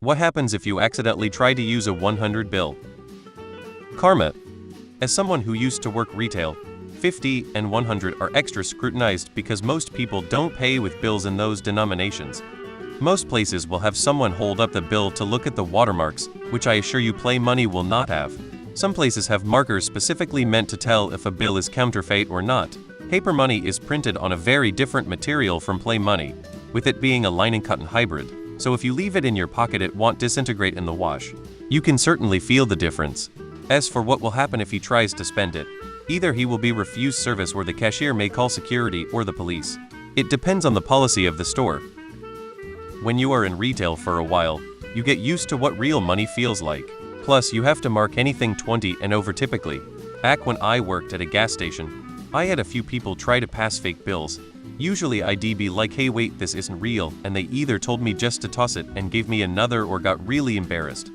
What happens if you accidentally try to use a 100 bill? Karma. As someone who used to work retail, 50 and 100 are extra scrutinized because most people don't pay with bills in those denominations. Most places will have someone hold up the bill to look at the watermarks, which I assure you Play Money will not have. Some places have markers specifically meant to tell if a bill is counterfeit or not. Paper money is printed on a very different material from Play Money, with it being a line and cotton hybrid, so if you leave it in your pocket it won't disintegrate in the wash. You can certainly feel the difference. As for what will happen if he tries to spend it, either he will be refused service or the cashier may call security or the police. It depends on the policy of the store. When you are in retail for a while, you get used to what real money feels like. Plus, you have to mark anything 20 and over typically. Back when I worked at a gas station, I had a few people try to pass fake bills. Usually I'd be like, hey wait, this isn't real, and they either told me just to toss it and gave me another or got really embarrassed.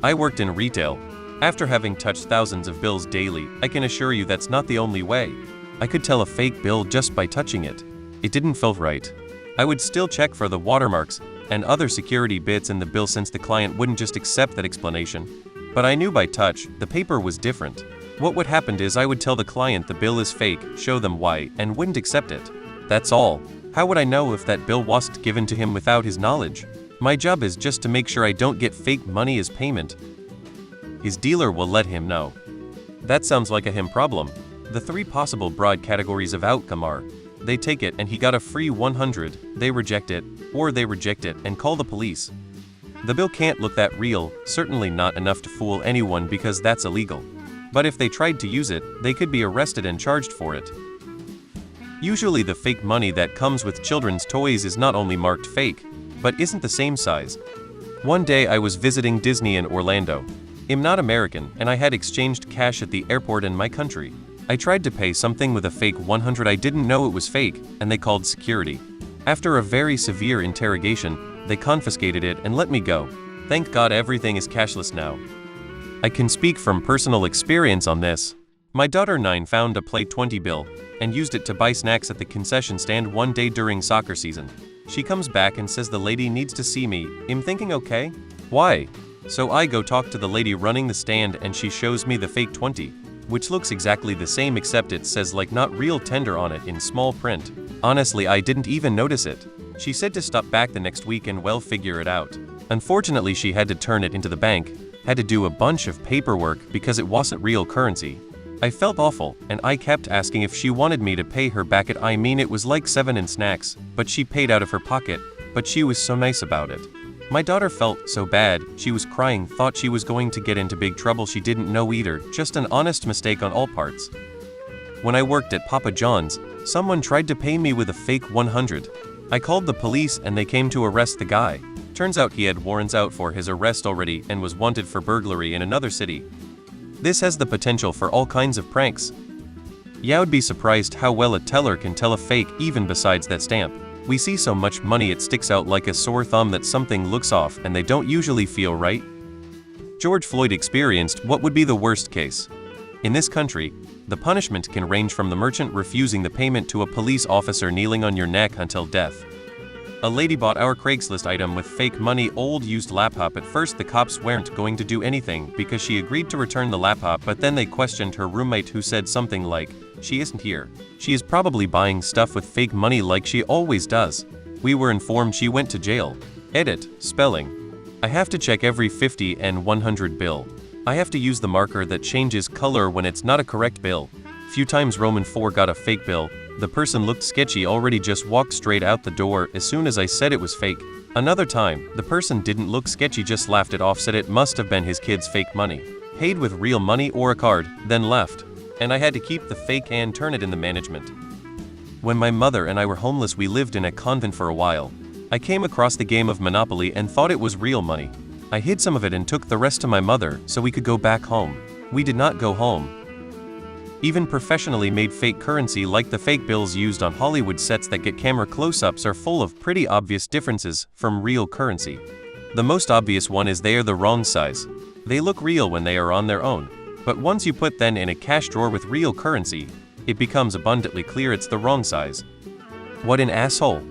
I worked in retail. After having touched thousands of bills daily, I can assure you that's not the only way. I could tell a fake bill just by touching it. It didn't feel right. I would still check for the watermarks and other security bits in the bill since the client wouldn't just accept that explanation. But I knew by touch, the paper was different. What would happen is I would tell the client the bill is fake, show them why, and wouldn't accept it. That's all. How would I know if that bill wasn't given to him without his knowledge? My job is just to make sure I don't get fake money as payment. His dealer will let him know. That sounds like a him problem. The three possible broad categories of outcome are: they take it and he got a free 100, they reject it, or they reject it and call the police. The bill can't look that real, certainly not enough to fool anyone because that's illegal. But if they tried to use it, they could be arrested and charged for it. Usually the fake money that comes with children's toys is not only marked fake, but isn't the same size. One day I was visiting Disney in Orlando. I'm not American, and I had exchanged cash at the airport in my country. I tried to pay something with a fake 100. I didn't know it was fake, and they called security. After a very severe interrogation, they confiscated it and let me go. Thank God everything is cashless now. I can speak from personal experience on this. My daughter 9 found a Play 20 bill and used it to buy snacks at the concession stand one day during soccer season. She comes back and says the lady needs to see me. I'm thinking, okay, why? So I go talk to the lady running the stand and she shows me the fake 20, which looks exactly the same except it says like not real tender on it in small print. Honestly, I didn't even notice it. She said to stop back the next week and well figure it out. Unfortunately, she had to turn it into the bank, had to do a bunch of paperwork because it wasn't real currency. I felt awful, and I kept asking if she wanted me to pay her back it. I mean, it was like 7 in snacks, but she paid out of her pocket, but she was so nice about it. My daughter felt so bad, she was crying, thought she was going to get into big trouble. She didn't know either, just an honest mistake on all parts. When I worked at Papa John's, someone tried to pay me with a fake 100. I called the police and they came to arrest the guy. Turns out he had warrants out for his arrest already and was wanted for burglary in another city. This has the potential for all kinds of pranks. Yeah, I'd be surprised how well a teller can tell a fake even besides that stamp. We see so much money it sticks out like a sore thumb that something looks off and they don't usually feel right. George Floyd experienced what would be the worst case. In this country, the punishment can range from the merchant refusing the payment to a police officer kneeling on your neck until death. A lady bought our Craigslist item with fake money, old used laptop. At first the cops weren't going to do anything because she agreed to return the laptop, but then they questioned her roommate who said something like, "She isn't here. She is probably buying stuff with fake money like she always does." We were informed she went to jail. Edit, spelling. I have to check every 50 and 100 bill. I have to use the marker that changes color when it's not a correct bill. Few times Roman 4 got a fake bill. The person looked sketchy already, just walked straight out the door as soon as I said it was fake. Another time, the person didn't look sketchy, just laughed it off, said it must have been his kid's fake money. Paid with real money or a card, then left. And I had to keep the fake and turn it in the management. When my mother and I were homeless, we lived in a convent for a while. I came across the game of Monopoly and thought it was real money. I hid some of it and took the rest to my mother so we could go back home. We did not go home. Even professionally made fake currency like the fake bills used on Hollywood sets that get camera close-ups are full of pretty obvious differences from real currency. The most obvious one is they are the wrong size. They look real when they are on their own, but once you put them in a cash drawer with real currency, it becomes abundantly clear it's the wrong size. What an asshole.